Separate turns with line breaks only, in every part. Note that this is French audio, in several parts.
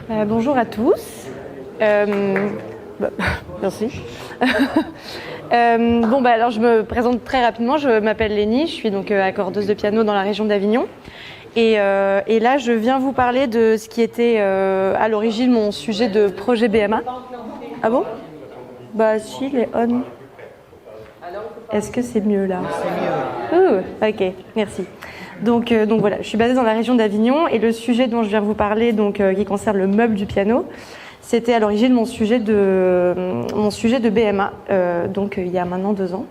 Bonjour à tous. Bah, merci. Alors je me présente très rapidement. Je m'appelle Lénie, je suis donc accordeuse de piano dans la région d'Avignon. Et là, je viens vous parler de ce qui était à l'origine mon sujet de projet BMA. Ah bon? Bah si, les on. Est-ce que c'est mieux là? C'est mieux. Ok, merci. Donc voilà, je suis basée dans la région d'Avignon et le sujet dont je viens vous parler, qui concerne le meuble du piano, c'était à l'origine mon sujet de BMA, il y a maintenant 2 ans.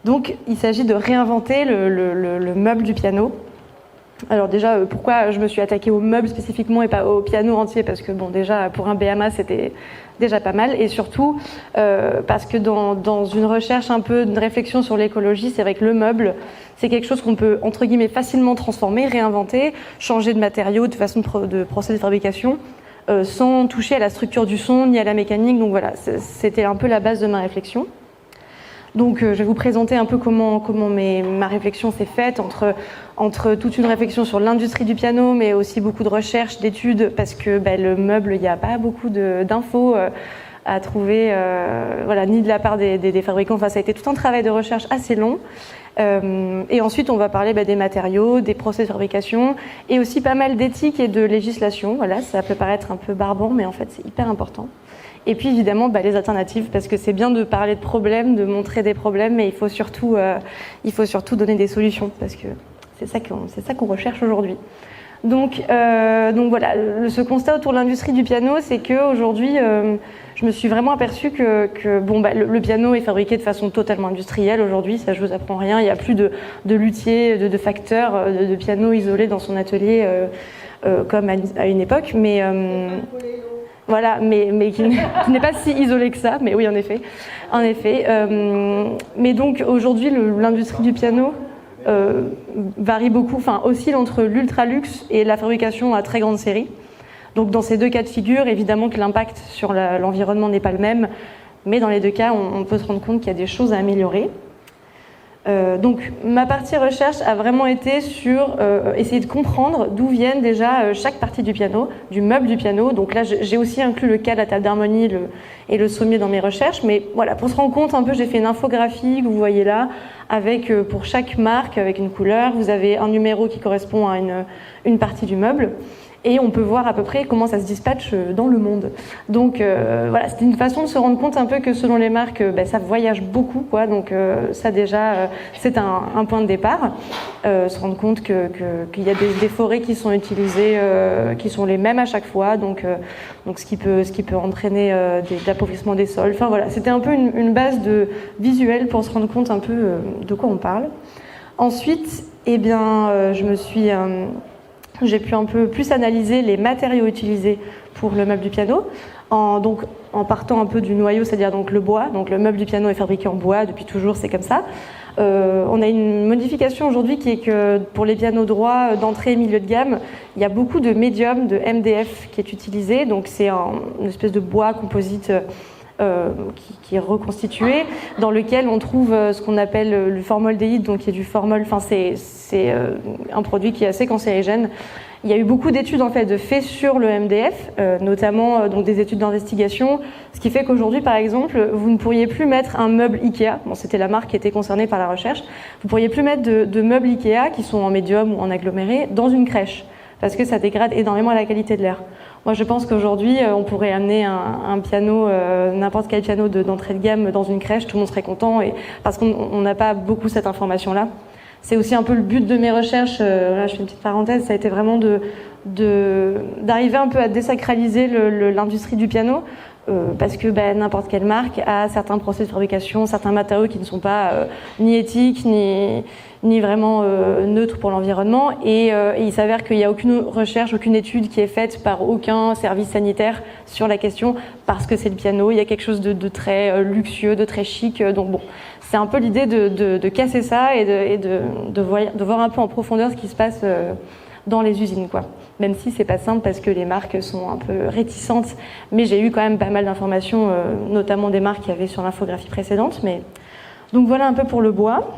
Donc il s'agit de réinventer le meuble du piano. Alors déjà, pourquoi je me suis attaquée au meuble spécifiquement et pas au piano entier? Parce que bon, déjà pour un BMA c'était déjà pas mal, et surtout parce que dans une recherche un peu, une réflexion sur l'écologie, c'est vrai que le meuble, c'est quelque chose qu'on peut entre guillemets facilement transformer, réinventer, changer de matériaux, de façon de procédé de fabrication, sans toucher à la structure du son ni à la mécanique. Donc voilà, c'était un peu la base de ma réflexion. Donc je vais vous présenter un peu comment ma réflexion s'est faite entre toute une réflexion sur l'industrie du piano, mais aussi beaucoup de recherches, d'études, parce que le meuble, il n'y a pas beaucoup d'infos à trouver, ni de la part des fabricants. Enfin, ça a été tout un travail de recherche assez long. Et ensuite, on va parler des matériaux, des process de fabrication, et aussi pas mal d'éthique et de législation. Voilà, ça peut paraître un peu barbant, mais en fait, c'est hyper important. Et puis évidemment les alternatives, parce que c'est bien de parler de problèmes, de montrer des problèmes, mais il faut surtout donner des solutions, parce que c'est ça qu'on recherche aujourd'hui. Donc voilà, ce constat autour de l'industrie du piano, c'est qu'aujourd'hui, je me suis vraiment aperçue que le piano est fabriqué de façon totalement industrielle aujourd'hui. Ça, je vous apprends rien. Il n'y a plus de luthier, de facteur de piano isolé dans son atelier comme à une époque, mais voilà, mais qui n'est pas si isolé que ça, mais oui, en effet. Mais donc aujourd'hui, l'industrie du piano varie beaucoup, oscille entre l'ultra-luxe et la fabrication à très grande série. Donc dans ces 2 cas de figure, évidemment que l'impact sur l'environnement n'est pas le même, mais dans les 2 cas, on peut se rendre compte qu'il y a des choses à améliorer. Donc ma partie recherche a vraiment été sur essayer de comprendre d'où viennent déjà chaque partie du piano, du meuble du piano. Donc là j'ai aussi inclus le cas de la table d'harmonie et le sommier dans mes recherches, mais voilà, pour se rendre compte un peu, j'ai fait une infographie que vous voyez là, avec pour chaque marque, avec une couleur, vous avez un numéro qui correspond à une partie du meuble. Et on peut voir à peu près comment ça se dispatche dans le monde. Donc voilà, c'était une façon de se rendre compte un peu que selon les marques, ça voyage beaucoup, quoi. Donc ça déjà, c'est un point de départ. Se rendre compte qu'il y a des forêts qui sont utilisées, qui sont les mêmes à chaque fois. Donc ce qui peut entraîner de l'appauvrissement des sols. Enfin voilà, c'était un peu une base visuelle pour se rendre compte un peu de quoi on parle. Ensuite, j'ai pu un peu plus analyser les matériaux utilisés pour le meuble du piano, en partant un peu du noyau, c'est-à-dire donc le bois. Donc le meuble du piano est fabriqué en bois, depuis toujours c'est comme ça. On a une modification aujourd'hui qui est que pour les pianos droits d'entrée et milieu de gamme, il y a beaucoup de médium, de MDF qui est utilisé. Donc c'est une espèce de bois composite qui est reconstitué, dans lequel on trouve ce qu'on appelle le formaldéhyde, donc qui est du formol. Enfin, c'est un produit qui est assez cancérigène. Il y a eu beaucoup d'études en fait faits sur le MDF, notamment donc des études d'investigation, ce qui fait qu'aujourd'hui, par exemple, vous ne pourriez plus mettre un meuble Ikea. Bon, c'était la marque qui était concernée par la recherche. Vous pourriez plus mettre de meubles Ikea qui sont en médium ou en aggloméré dans une crèche, parce que ça dégrade énormément la qualité de l'air. Moi, je pense qu'aujourd'hui, on pourrait amener un piano, n'importe quel piano d'entrée de gamme dans une crèche, tout le monde serait content, parce qu'on n'a pas beaucoup cette information-là. C'est aussi un peu le but de mes recherches, là je fais une petite parenthèse, ça a été vraiment d'arriver un peu à désacraliser l'industrie du piano, parce que n'importe quelle marque a certains processus de fabrication, certains matériaux qui ne sont pas ni éthiques, ni vraiment neutres pour l'environnement, et il s'avère qu'il n'y a aucune recherche, aucune étude qui est faite par aucun service sanitaire sur la question, parce que c'est le piano, il y a quelque chose de très luxueux, de très chic, donc bon, c'est un peu l'idée de casser ça et de voir un peu en profondeur ce qui se passe dans les usines, quoi. Même si c'est pas simple parce que les marques sont un peu réticentes, mais j'ai eu quand même pas mal d'informations, notamment des marques qu'il y avait sur l'infographie précédente. Donc voilà un peu pour le bois.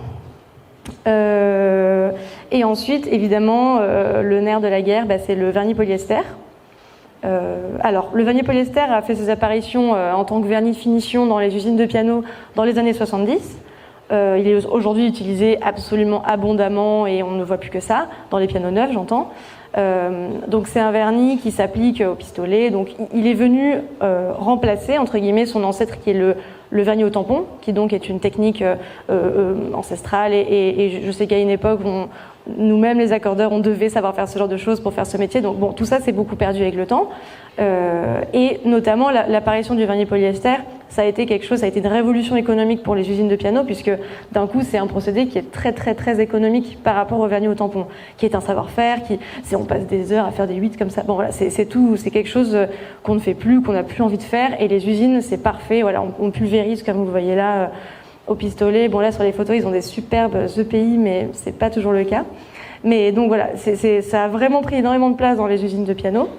Et ensuite, évidemment, le nerf de la guerre, c'est le vernis polyester. Alors, le vernis polyester a fait ses apparitions en tant que vernis de finition dans les usines de piano dans les années 70. Il est aujourd'hui utilisé absolument abondamment et on ne voit plus que ça, dans les pianos neufs, j'entends. Donc c'est un vernis qui s'applique au pistolet. Donc il est venu remplacer, entre guillemets, son ancêtre qui est le vernis au tampon, qui donc est une technique ancestrale. Et je sais qu'à une époque, nous-mêmes les accordeurs, on devait savoir faire ce genre de choses pour faire ce métier. Donc bon, tout ça c'est beaucoup perdu avec le temps. Et notamment l'apparition du vernis polyester, ça a été quelque chose, ça a été une révolution économique pour les usines de piano, puisque d'un coup c'est un procédé qui est très très très économique par rapport au vernis au tampon, qui est un savoir-faire, on passe des heures à faire des huit comme ça. Bon voilà, c'est tout, c'est quelque chose qu'on ne fait plus, qu'on n'a plus envie de faire, et les usines c'est parfait. Voilà, on pulvérise comme vous le voyez là au pistolet. Bon là sur les photos ils ont des superbes EPI, mais c'est pas toujours le cas. Mais donc voilà, ça a vraiment pris énormément de place dans les usines de piano.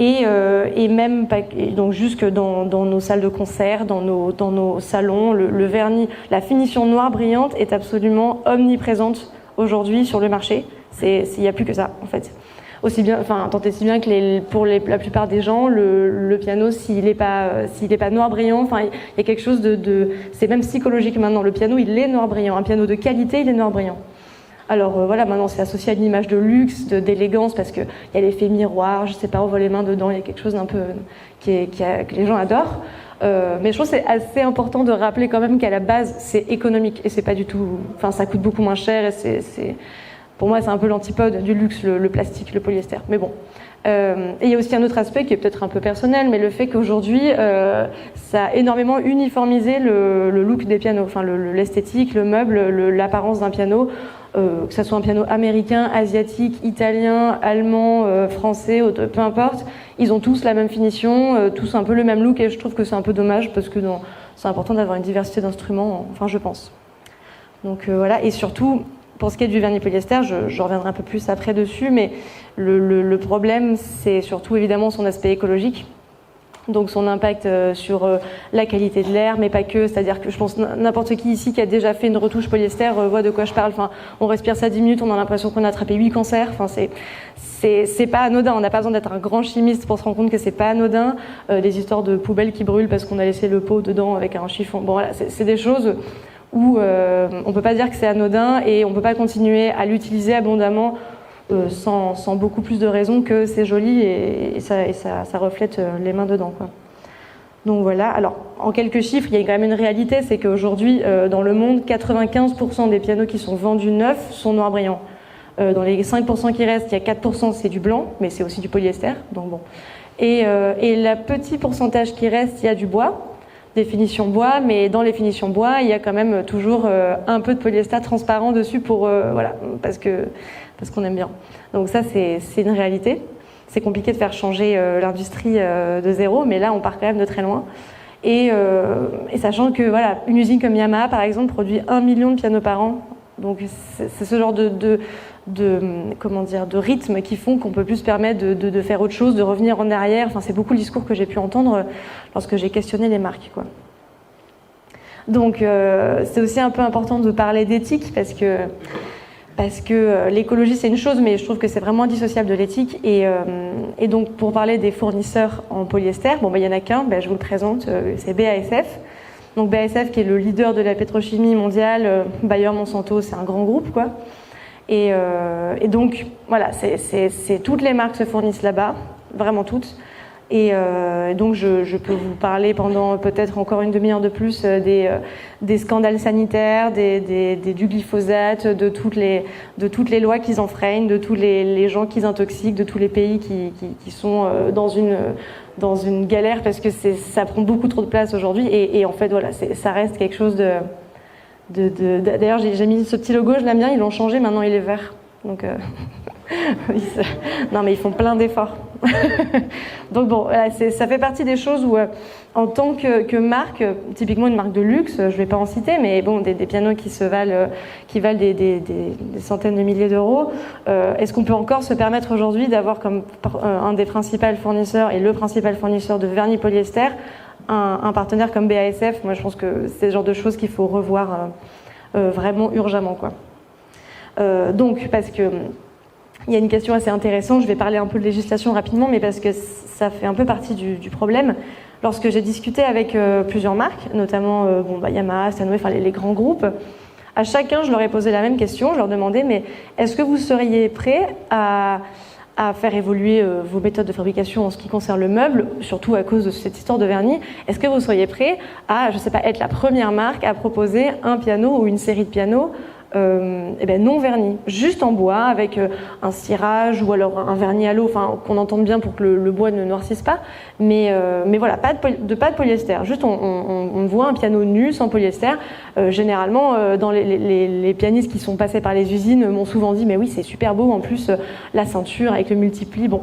Et même donc jusque dans nos salles de concert, dans nos salons, le vernis, la finition noire brillante est absolument omniprésente aujourd'hui sur le marché. Il n'y a plus que ça en fait. Aussi bien, enfin tant et si bien que pour la plupart des gens, le piano s'il est pas noir brillant, enfin il y a quelque chose c'est même psychologique maintenant. Le piano il est noir brillant, un piano de qualité il est noir brillant. Alors voilà, maintenant c'est associé à une image de luxe, d'élégance, parce qu'il y a l'effet miroir, je sais pas, on voit les mains dedans, il y a quelque chose d'un peu que les gens adorent. Mais je trouve que c'est assez important de rappeler quand même qu'à la base c'est économique et c'est pas du tout, enfin ça coûte beaucoup moins cher et pour moi c'est un peu l'antipode du luxe, le plastique, le polyester. Mais bon. Et il y a aussi un autre aspect qui est peut-être un peu personnel, mais le fait qu'aujourd'hui ça a énormément uniformisé le look des pianos, enfin l'esthétique, le meuble, l'apparence d'un piano. Que ce soit un piano américain, asiatique, italien, allemand, français, peu importe, ils ont tous la même finition, tous un peu le même look, et je trouve que c'est un peu dommage parce que c'est important d'avoir une diversité d'instruments, enfin je pense. Donc voilà, et surtout, pour ce qui est du vernis polyester, je reviendrai un peu plus après dessus, mais le problème c'est surtout évidemment son aspect écologique. Donc son impact sur la qualité de l'air, mais pas que. C'est-à-dire que je pense n'importe qui ici qui a déjà fait une retouche polyester voit de quoi je parle. Enfin, on respire ça 10 minutes, on a l'impression qu'on a attrapé 8 cancers. Enfin, c'est pas anodin. On n'a pas besoin d'être un grand chimiste pour se rendre compte que c'est pas anodin. Des histoires de poubelles qui brûlent parce qu'on a laissé le pot dedans avec un chiffon. Bon voilà, c'est des choses où on peut pas dire que c'est anodin et on peut pas continuer à l'utiliser abondamment. Sans beaucoup plus de raisons que c'est joli et ça reflète les mains dedans, quoi. Donc voilà, alors en quelques chiffres, il y a quand même une réalité, c'est qu'aujourd'hui dans le monde, 95% des pianos qui sont vendus neufs sont noirs brillants. Dans les 5% qui restent, il y a 4% c'est du blanc, mais c'est aussi du polyester, donc bon. Et le petit pourcentage qui reste, il y a du bois, des finitions bois, mais dans les finitions bois, il y a quand même toujours un peu de polyester transparent dessus pour voilà, parce qu'on aime bien. Donc ça, c'est une réalité. C'est compliqué de faire changer l'industrie de zéro, mais là, on part quand même de très loin. Et sachant que voilà, une usine comme Yamaha, par exemple, produit 1 million de pianos par an. Donc c'est ce genre de rythme qui font qu'on peut plus se permettre de faire autre chose, de revenir en arrière. Enfin, c'est beaucoup le discours que j'ai pu entendre lorsque j'ai questionné les marques, quoi. Donc c'est aussi un peu important de parler d'éthique parce que l'écologie c'est une chose, mais je trouve que c'est vraiment indissociable de l'éthique. Et donc pour parler des fournisseurs en polyester, bon il y en a qu'un, je vous le présente, c'est BASF. Donc BASF qui est le leader de la pétrochimie mondiale, Bayer, Monsanto, c'est un grand groupe, quoi. Et donc voilà, c'est toutes les marques se fournissent là-bas, vraiment toutes. Et donc je peux vous parler pendant peut-être encore une demi-heure de plus des scandales sanitaires, du glyphosate, de toutes les lois qu'ils enfreignent, de tous les gens qu'ils intoxiquent, de tous les pays qui sont dans une galère parce que ça prend beaucoup trop de place aujourd'hui. Et en fait voilà, ça reste quelque chose de d'ailleurs j'ai mis ce petit logo, je l'aime bien, ils l'ont changé, maintenant il est vert. Donc non mais ils font plein d'efforts. Donc bon, ça fait partie des choses où en tant que marque, typiquement une marque de luxe, je vais pas en citer, mais bon, des pianos qui valent des centaines de milliers d'euros, est-ce qu'on peut encore se permettre aujourd'hui d'avoir comme un des principaux fournisseurs et le principal fournisseur de vernis polyester un partenaire comme BASF? Moi je pense que c'est le genre de choses qu'il faut revoir vraiment urgemment, quoi. Donc parce que il y a une question assez intéressante. Je vais parler un peu de législation rapidement, mais parce que ça fait un peu partie du problème. Lorsque j'ai discuté avec plusieurs marques, notamment Yamaha, Stanway, enfin les grands groupes, à chacun, je leur ai posé la même question. Je leur demandais, mais est-ce que vous seriez prêt à faire évoluer vos méthodes de fabrication en ce qui concerne le meuble, surtout à cause de cette histoire de vernis? Est-ce que vous seriez prêt à, je sais pas, être la première marque à proposer un piano ou une série de pianos non vernis, juste en bois, avec un cirage ou alors un vernis à l'eau, enfin qu'on entende bien pour que le bois ne noircisse pas, mais voilà, pas de polyester, juste on voit un piano nu sans polyester. Généralement, dans les pianistes qui sont passés par les usines m'ont souvent dit mais oui, c'est super beau, en plus la ceinture avec le multipli, bon.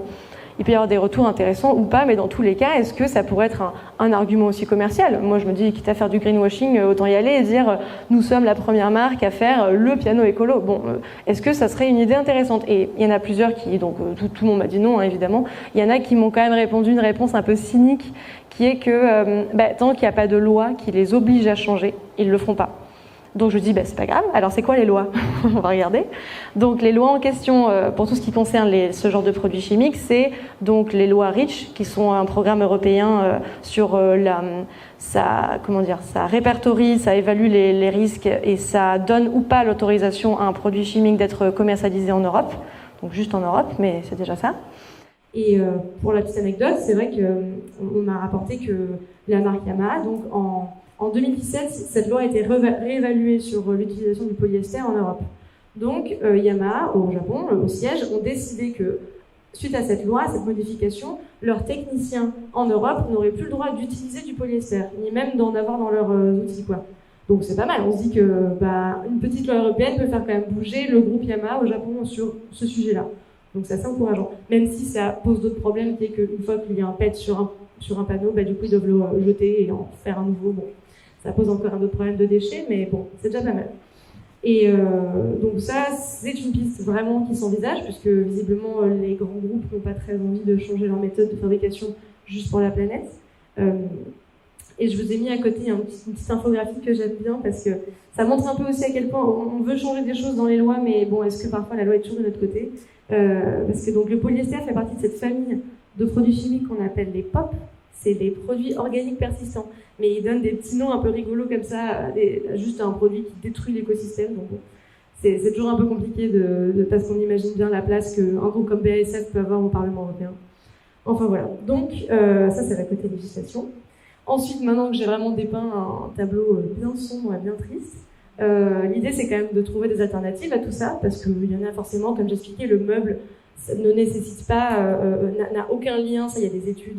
Il peut y avoir des retours intéressants ou pas, mais dans tous les cas, est-ce que ça pourrait être un argument aussi commercial? Moi, je me dis, quitte à faire du greenwashing, autant y aller et dire nous sommes la première marque à faire le piano écolo. Bon, est-ce que ça serait une idée intéressante? Et il y en a plusieurs qui, donc tout le monde m'a dit non, hein, évidemment. Il y en a qui m'ont quand même répondu une réponse un peu cynique, qui est que tant qu'il n'y a pas de loi qui les oblige à changer, ils ne le feront pas. Donc je dis, c'est pas grave, alors c'est quoi les lois? On va regarder. Donc les lois en question, pour tout ce qui concerne ce genre de produits chimiques, c'est donc les lois REACH, qui sont un programme européen sur ça répertorie, ça évalue les risques et ça donne ou pas l'autorisation à un produit chimique d'être commercialisé en Europe. Donc juste en Europe, mais c'est déjà ça. Et pour la petite anecdote, c'est vrai qu'on m'a rapporté que la marque Yamaha, donc en 2017, cette loi a été réévaluée sur l'utilisation du polyester en Europe. Donc, Yamaha, au Japon, au siège, ont décidé que, suite à cette loi, cette modification, leurs techniciens en Europe n'auraient plus le droit d'utiliser du polyester, ni même d'en avoir dans leurs outils, quoi. Donc, c'est pas mal. On se dit que une petite loi européenne peut faire quand même bouger le groupe Yamaha au Japon sur ce sujet-là. Donc, c'est assez encourageant. Même si ça pose d'autres problèmes, qui est qu'une fois qu'il y a un PET sur un panneau, du coup, ils doivent le jeter et en faire un nouveau. Bon. Ça pose encore un autre problème de déchets, mais bon, c'est déjà pas mal. Et donc ça, c'est une piste vraiment qui s'envisage, puisque visiblement, les grands groupes n'ont pas très envie de changer leur méthode de fabrication juste pour la planète. Et je vous ai mis à côté une petite infographie que j'aime bien, parce que ça montre un peu aussi à quel point on veut changer des choses dans les lois, mais bon, est-ce que parfois la loi est toujours de notre côté? Parce que donc, le polyester fait partie de cette famille de produits chimiques qu'on appelle les POP, c'est des produits organiques persistants. Mais ils donnent des petits noms un peu rigolos comme ça, juste un produit qui détruit l'écosystème. Donc bon, c'est toujours un peu compliqué parce qu'on imagine bien la place qu'un groupe comme BASF peut avoir au Parlement européen. Enfin voilà, donc ça c'est la côté législation. Ensuite, maintenant que j'ai vraiment dépeint un tableau bien sombre et bien triste, l'idée c'est quand même de trouver des alternatives à tout ça, parce qu'il y en a forcément, comme j'expliquais, le meuble ça ne nécessite pas, n'a aucun lien, ça il y a des études,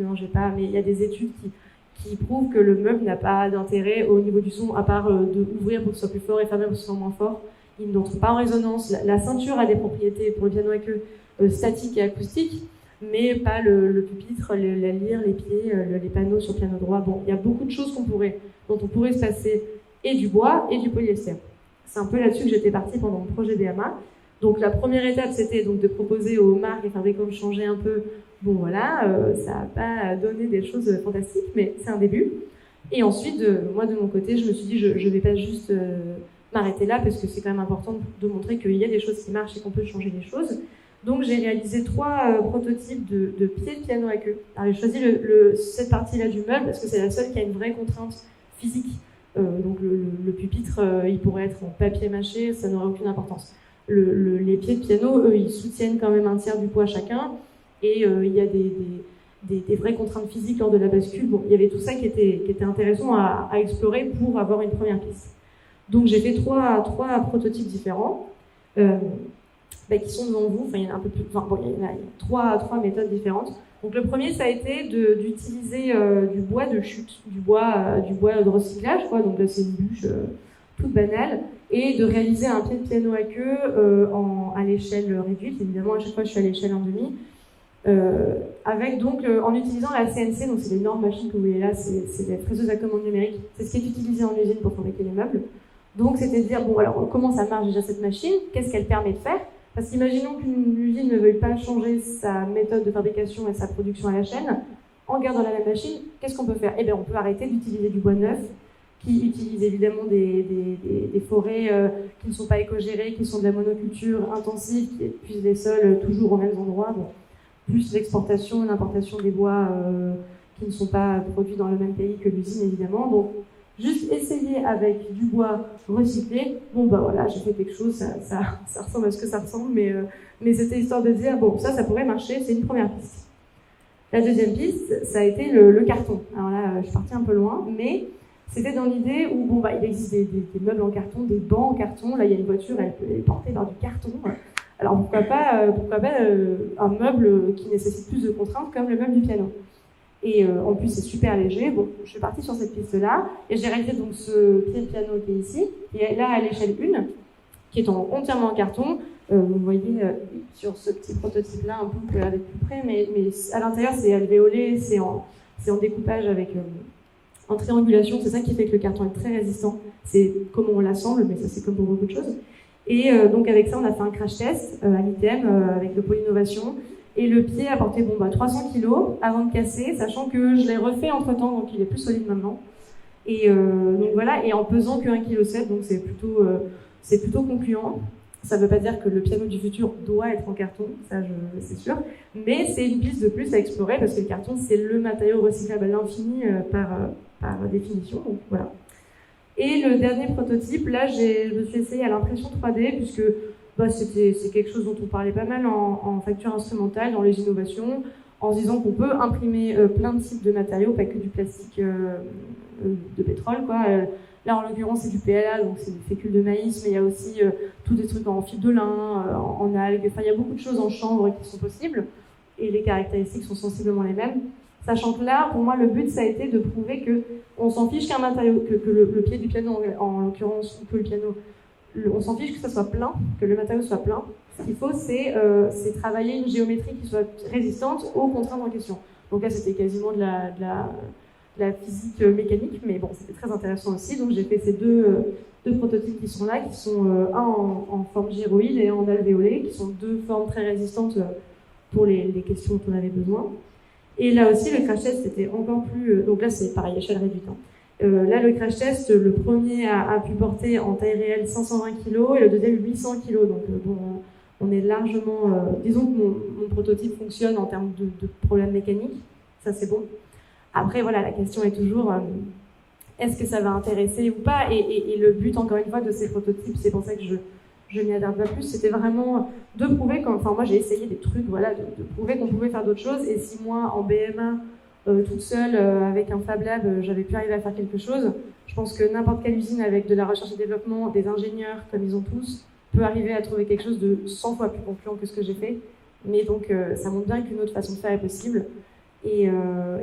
mais il y a des études qui prouvent que le meuble n'a pas d'intérêt au niveau du son, à part d'ouvrir pour que ce soit plus fort et fermer pour que ce soit moins fort. Il n'entre pas en résonance. La ceinture a des propriétés pour le piano à queue statiques et acoustiques, mais pas le pupitre, la lyre, les pieds, les panneaux sur le piano droit. Bon, il y a beaucoup de choses dont on pourrait se passer, et du bois et du polyester. C'est un peu là-dessus que j'étais partie pendant mon projet BMA. Donc la première étape, c'était donc de proposer aux marques et fabricants de changer un peu. Bon voilà, ça n'a pas donné des choses fantastiques, mais c'est un début. Et ensuite, moi de mon côté, je me suis dit, je ne vais pas juste m'arrêter là, parce que c'est quand même important de montrer qu'il y a des choses qui marchent et qu'on peut changer les choses. Donc j'ai réalisé 3 prototypes de pieds de piano à queue. Alors j'ai choisi cette partie-là du meuble, parce que c'est la seule qui a une vraie contrainte physique. Donc le pupitre, il pourrait être en papier mâché, ça n'aurait aucune importance. Les pieds de piano, eux, ils soutiennent quand même un tiers du poids chacun, et il y a des vraies contraintes physiques lors de la bascule. Bon, il y avait tout ça qui était intéressant à explorer pour avoir une première piste. Donc j'ai fait 3 prototypes différents qui sont devant vous. Enfin, il y en a un peu plus. Enfin, bon, il y a 3 méthodes différentes. Donc le premier, ça a été d'utiliser du bois de chute, du bois de recyclage, quoi. Donc là, c'est une bûche toute banale, et de réaliser un pied de piano à queue à l'échelle réduite. Évidemment, à chaque fois, je suis à l'échelle 1,5. Avec donc, en utilisant la CNC, donc c'est l'énorme machine que vous voyez là, c'est des fraiseuses à commande numérique. C'est ce qui est utilisé en usine pour fabriquer les meubles. Donc c'était de dire, bon alors comment ça marche déjà cette machine, qu'est-ce qu'elle permet de faire? Parce qu'imaginons qu'une usine ne veuille pas changer sa méthode de fabrication et sa production à la chaîne, en gardant la même machine, qu'est-ce qu'on peut faire? Eh bien on peut arrêter d'utiliser du bois neuf, qui utilisent évidemment des forêts qui ne sont pas éco-gérées, qui sont de la monoculture intensive, qui épuisent les sols toujours aux mêmes endroits, bon, plus l'exportation et l'importation des bois qui ne sont pas produits dans le même pays que l'usine évidemment. Donc juste essayer avec du bois recyclé, bon bah voilà, j'ai fait quelque chose, ça ressemble à ce que ça ressemble, mais c'était histoire de dire, bon ça pourrait marcher, c'est une première piste. La deuxième piste, ça a été le carton. Alors là, je suis partie un peu loin, mais c'était dans l'idée où, bon bah il existe des meubles en carton, des bancs en carton, là il y a une voiture, elle peut être portée par du carton. Alors pourquoi pas un meuble qui nécessite plus de contraintes comme le meuble du piano. Et en plus c'est super léger. Bon, je suis partie sur cette piste-là et j'ai réalisé donc ce pied de piano qui est ici, et là à l'échelle 1, qui est entièrement en carton. Vous voyez sur ce petit prototype-là, un peu, vous pouvez regarder de plus près, mais à l'intérieur c'est alvéolé, c'est en découpage avec en triangulation, c'est ça qui fait que le carton est très résistant. C'est comment on l'assemble, mais ça c'est comme pour beaucoup de choses. Et donc avec ça, on a fait un crash test à l'ITM avec le pôle innovation. Et le pied a porté 300 kg avant de casser, sachant que je l'ai refait entre-temps, donc il est plus solide maintenant. Et donc voilà, et en pesant que 1,7 kg, donc c'est plutôt concluant. Ça ne veut pas dire que le piano du futur doit être en carton, ça c'est sûr, mais c'est une piste de plus à explorer parce que le carton c'est le matériau recyclable à l'infini par définition, donc voilà. Et le dernier prototype, là je me suis essayée à l'impression 3D puisque c'est quelque chose dont on parlait pas mal en facture instrumentale, dans les innovations, en se disant qu'on peut imprimer plein de types de matériaux, pas que du plastique de pétrole, quoi. Là, en l'occurrence, c'est du PLA, donc c'est du fécule de maïs, mais il y a aussi tous des trucs en fibre de lin, en algues. Enfin, il y a beaucoup de choses en chanvre qui sont possibles, et les caractéristiques sont sensiblement les mêmes. Sachant que là, pour moi, le but, ça a été de prouver qu'on s'en fiche qu'un matériau, que le pied du piano, en l'occurrence, ou que le piano, on s'en fiche que ça soit plein, que le matériau soit plein. Ce qu'il faut, c'est travailler une géométrie qui soit résistante aux contraintes en question. Donc là, c'était quasiment de la physique mécanique, mais bon, c'était très intéressant aussi. Donc j'ai fait ces deux prototypes qui sont là, qui sont un en forme gyroïde et un en alvéolé, qui sont deux formes très résistantes pour les questions dont on avait besoin. Et là aussi, le crash test était encore plus... donc là, c'est pareil, échelle réduite. Là, le crash test, le premier a pu porter en taille réelle 520 kg et le deuxième 800 kg. Donc on est largement... disons que mon prototype fonctionne en termes de problèmes mécaniques. Ça, c'est bon. Après, voilà, la question est toujours est-ce que ça va intéresser ou pas, et le but, encore une fois, de ces prototypes, c'est pour ça que je m'y attarde pas plus, c'était vraiment de prouver moi j'ai essayé des trucs, voilà, de prouver qu'on pouvait faire d'autres choses, et si moi, en BMA, toute seule, avec un Fab Lab, j'avais pu arriver à faire quelque chose, je pense que n'importe quelle usine avec de la recherche et développement, des ingénieurs, comme ils ont tous, peut arriver à trouver quelque chose de 100 fois plus concluant que ce que j'ai fait. Mais donc, ça montre bien qu'une autre façon de faire est possible. Et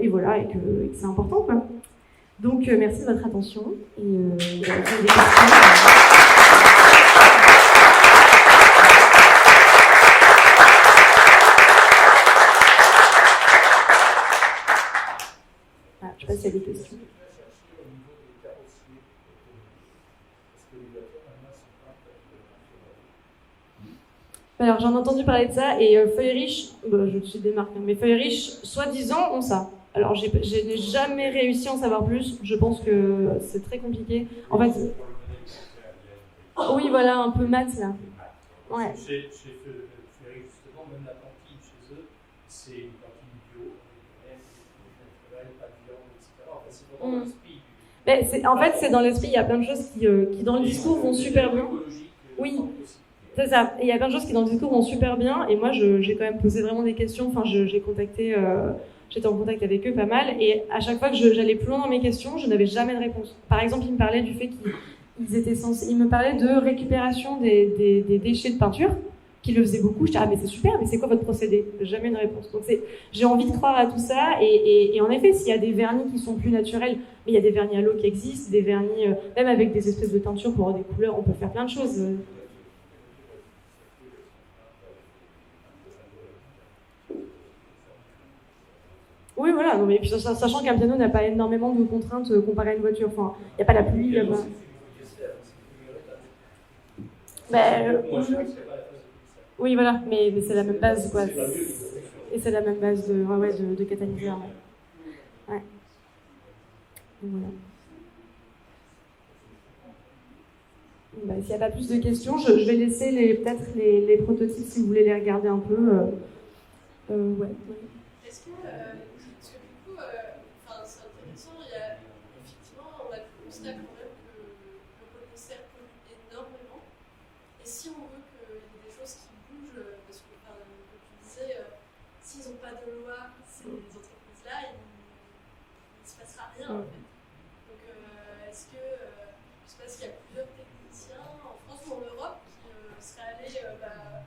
voilà, et que c'est important, quoi. Donc, merci de votre attention. Et j'ai des questions. Voilà, je sais pas s'il y a des questions. Alors, j'en ai entendu parler de ça, et Feuille Riche, je suis des marques, mais Feuille Riche, soi-disant, ont ça. Alors, je n'ai jamais réussi à en savoir plus. Je pense que c'est très compliqué. En fait, oui, voilà, un peu mat, là. Ouais.
Chez Feuille Riche, justement, même la cantine chez eux, c'est une cantine bio, pas de viande, etc. Enfin, c'est vraiment dans l'esprit.
Mais en fait, c'est dans l'esprit, il y a plein de choses qui dans le discours, vont super bien. Oui. C'est ça. Et il y a plein de choses qui, dans le discours, vont super bien. Et moi, j'ai quand même posé vraiment des questions. Enfin, j'ai contacté... j'étais en contact avec eux pas mal. Et à chaque fois que j'allais plus loin dans mes questions, je n'avais jamais de réponse. Par exemple, ils me parlaient du fait ils me parlaient de récupération des déchets de peinture, qu'ils le faisaient beaucoup. Je disais, mais c'est super, mais c'est quoi votre procédé? Jamais de réponse. Donc, j'ai envie de croire à tout ça. Et en effet, s'il y a des vernis qui sont plus naturels, mais il y a des vernis à l'eau qui existent, des vernis, même avec des espèces de teintures pour avoir des couleurs, on peut faire plein de choses. Oui, voilà. Non, mais puis, sachant qu'un piano n'a pas énormément de contraintes comparé à une voiture. Enfin, il n'y a pas la pluie, il n'y a pas... oui, voilà. Mais c'est la même base, quoi. Et c'est la même base de catalyseur. Ouais. Donc, voilà. Bah, s'il n'y a pas plus de questions, je vais laisser peut-être les prototypes si vous voulez les regarder un peu. Ouais.
Est-ce que, parce que du coup, c'est intéressant, il y a, effectivement, on a le constat quand même que le polyester pollue énormément. Et si on veut qu'il y ait des choses qui bougent, parce que, comme tu disais, s'ils n'ont pas de loi, ces entreprises-là, il ne se passera rien en fait. Donc, est-ce que, je ne sais pas s'il y a plusieurs techniciens en France ou en Europe qui seraient allés, je veux dire, là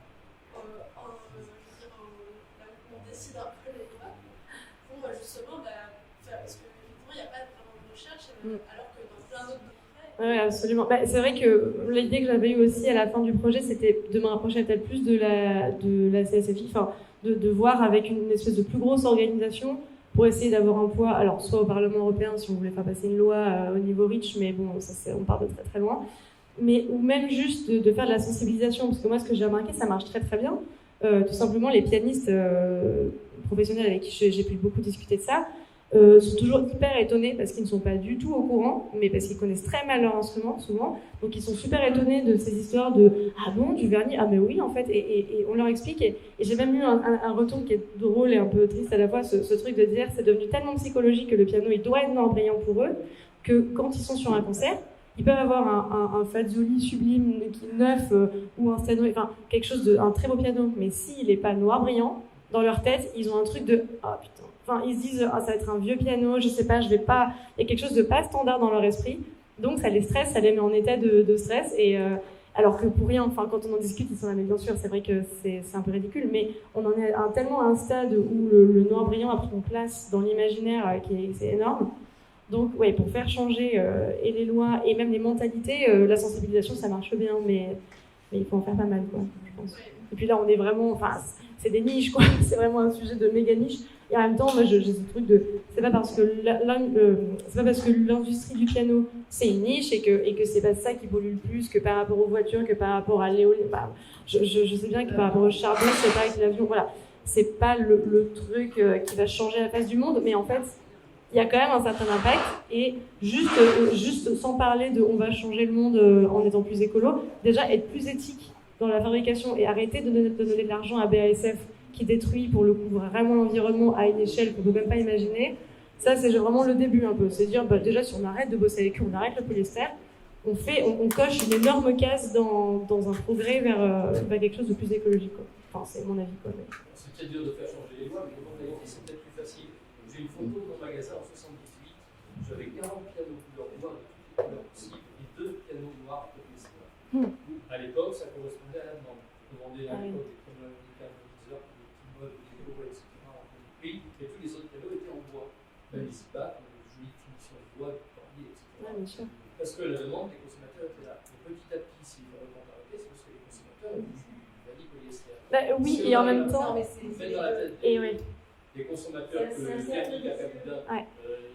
où on décide un peu les lois, pour justement faire, parce qu'effectivement, il n'y a pas vraiment de recherche, alors que dans plein d'autres domaines.
Oui, absolument. Bah, c'est vrai que l'idée que j'avais eue aussi à la fin du projet, c'était de me rapprocher peut-être plus de la CSFI, enfin, de voir avec une espèce de plus grosse organisation pour essayer d'avoir un poids, alors soit au Parlement européen si on voulait faire passer une loi au niveau REACH, mais bon, ça, on part de très très loin, mais ou même juste de faire de la sensibilisation, parce que moi ce que j'ai remarqué, ça marche très très bien. Tout simplement, les pianistes professionnels avec qui j'ai pu beaucoup discuter de ça sont toujours hyper étonnés parce qu'ils ne sont pas du tout au courant, mais parce qu'ils connaissent très mal leur instrument souvent, donc ils sont super étonnés de ces histoires de ah bon, du vernis, ah mais oui en fait, et on leur explique, et j'ai même eu un retour qui est drôle et un peu triste à la fois, ce truc de dire c'est devenu tellement psychologique que le piano il doit être noir brillant pour eux, que quand ils sont sur un concert, ils peuvent avoir un Fazzoli sublime qui est neuf ou un Steinway, enfin quelque chose un très beau piano, mais s'il n'est pas noir brillant, dans leur tête, ils ont un truc de ah putain. Enfin, ils se disent ah ça va être un vieux piano, je sais pas, je vais pas. Il y a quelque chose de pas standard dans leur esprit, donc ça les stresse, ça les met en état de stress et alors que pour rien, enfin quand on en discute, ils sont là mais bien sûr, c'est vrai que c'est un peu ridicule, mais on en est tellement à un stade où le noir brillant a pris une place dans l'imaginaire c'est énorme. Donc, ouais, pour faire changer et les lois et même les mentalités, la sensibilisation, ça marche bien, mais il faut en faire pas mal, quoi, je pense. Et puis là, on est vraiment, enfin, c'est des niches, quoi. C'est vraiment un sujet de méga niche. Et en même temps, moi, j'ai ce truc de, c'est pas parce que l'industrie du piano, c'est une niche et que c'est pas ça qui pollue le plus que par rapport aux voitures, que par rapport à l'éolien. Bah, je sais bien que par rapport au charbon, c'est pas avec l'avion, voilà. C'est pas le truc qui va changer la face du monde, mais en fait, il y a quand même un certain impact, et juste sans parler de on va changer le monde en étant plus écolo, déjà être plus éthique dans la fabrication et arrêter de donner de l'argent à BASF qui détruit pour le coup vraiment l'environnement à une échelle qu'on ne peut même pas imaginer. Ça c'est vraiment le début un peu, c'est dire bah, déjà si on arrête de bosser avec eux, on arrête le polyester, on coche une énorme case dans un progrès vers quelque chose de plus écologique, quoi. Enfin c'est mon avis, quoi. Mais...
C'est peut-être dur de faire changer les lois, mais comment d'ailleurs c'est peut-être plus facile. J'ai une photo dans le magasin en 78, j'avais 40 pianos couleur noire de toutes les couleurs possibles et 2 pianos noirs polyester. À l'époque, ça correspondait à la demande. On demandait à l'époque des pianos américains, des Deezer, des petits modes, des Euro, etc. en pays, et tous les autres pianos étaient en bois. Même les Zipa, avec des jolies finitions de bois, du cordier, etc.
Ouais, bien sûr.
Parce que la demande des consommateurs était là. Et petit à petit, si les fabricants arrêtaient, c'est parce que les consommateurs ont du vanille polyester.
Bah, oui, et en même temps.
Mettre dans la tête des consommateurs que le Yannick a Capuda,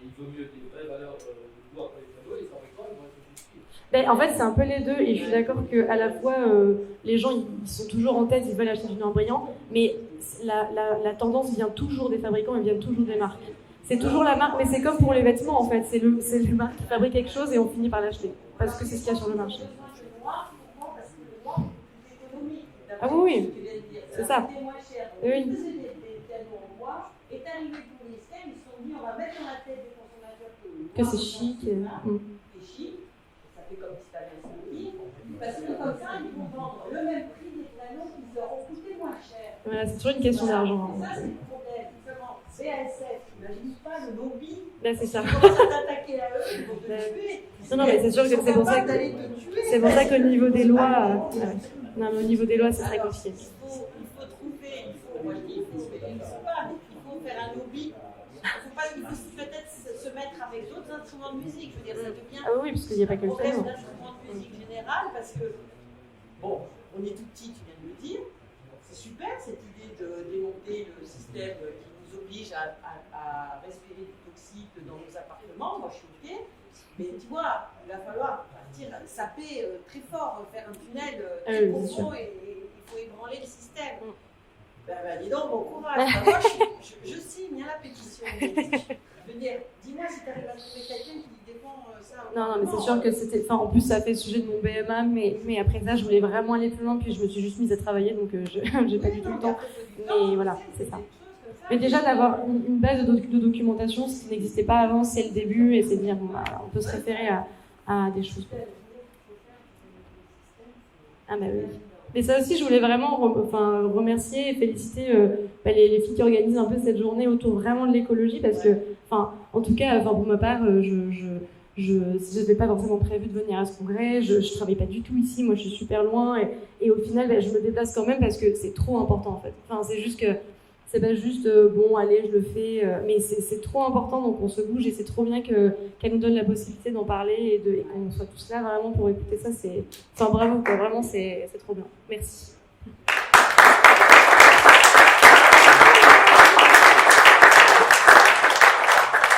il vaut mieux des vraies valeurs de bois pour les pianos, les fabricants ils vont être obligés.
Ben, en fait, c'est un peu les deux, et je suis d'accord qu'à la fois, les gens ils sont toujours en tête, ils veulent acheter du noir brillant, mais la tendance vient toujours des fabricants et vient toujours des marques. C'est toujours la marque, mais c'est comme pour les vêtements en fait, c'est les marques qui fabriquent quelque chose et on finit par l'acheter, parce que c'est ce qu'il y a sur le marché. Ah oui, c'est ça. Oui.
Est arrivé le polyester, ils se sont dit on va mettre dans la tête des consommateurs
que c'est chic.
C'est chic, ça fait comme si tu avais un souvenir, parce que comme ça ils vont vendre le même prix des pianos qui leur ont coûté moins cher.
Voilà, c'est toujours une question d'argent.
Ça c'est le problème, justement, BASF, n'imagine pas le lobby.
Là c'est ça.
Ils commencent à t'attaquer à eux, ils vont te tuer.
Non mais c'est sûr que c'est pour ça qu'au niveau des lois, non mais au niveau des lois c'est très compliqué.
Il faut trouver, moi je dis il faut faire un lobby. Il faut peut-être se mettre avec d'autres instruments de musique. Je veux dire, ça devient
oui, parce qu'il n'y a pas que le piano.
D'instruments de musique générale, parce que, bon, on est tout petit, tu viens de le dire. C'est super cette idée de démonter le système qui nous oblige à respirer du toxique dans nos appartements. Moi, je suis OK. Mais tu vois, il va falloir partir, saper très fort, faire un tunnel très profond et il faut ébranler le système. Ben, dis donc, bon courage. Moi, je signe la pétition. Je veux dire, dis-moi si tu arrives à trouver quelqu'un qui défend ça.
Non, mais c'est sûr que c'était. Enfin, en plus, ça fait le sujet de mon BMA, mais après ça, je voulais vraiment aller plus loin, puis je me suis juste mise à travailler, donc j'ai pas du tout le temps. Mais voilà, c'est ça. Mais déjà, d'avoir une base de documentation, ce qui n'existait pas avant, c'est le début, et c'est de dire, bon, bah, on peut se référer à des choses. Ah, bah oui. Mais ça aussi, je voulais vraiment remercier et féliciter les filles qui organisent un peu cette journée autour vraiment de l'écologie, parce que, en tout cas, pour ma part, je n'avais pas forcément prévu de venir à ce congrès, je ne travaille pas du tout ici, moi je suis super loin, et au final, je me déplace quand même parce que c'est trop important en fait. Enfin, c'est juste que, c'est pas juste, bon, allez, je le fais, mais c'est trop important, donc on se bouge, et c'est trop bien qu'elle nous donne la possibilité d'en parler, et qu'on soit tous là vraiment pour écouter ça, bravo, quoi, vraiment, c'est trop bien. Merci.